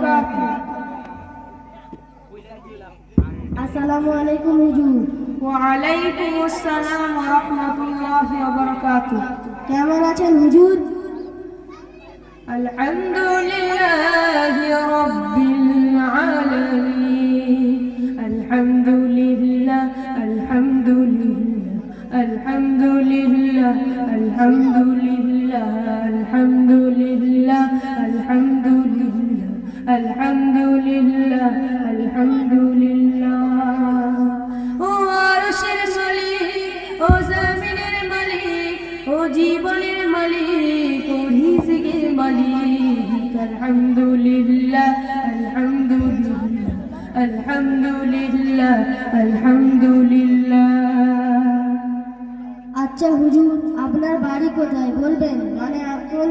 وبركاته. আসসালামু আলাইকুম হুজুর। وعليكم السلام ورحمة الله وبركاته. কেমন আছেন হুজুর? الحمد لله رب العالمين. الحمد لله الحمد لله الحمد لله الحمد لله الحمد لله الحمد لله الحمد لله الحمد لله. ও আরশের মালিক, ও জমিনের মালিক, ও জীবনের মালিক, ও রিজিকের মালিক। আলহামদুলিল্লাহ আলহামদুলিল্লাহ আলহামদুলিল্লাহ আলহামদুলিল্লাহ। আচ্ছা হুজুর, আপনার বাড়ি কোথায় বলবেন? মানে কোন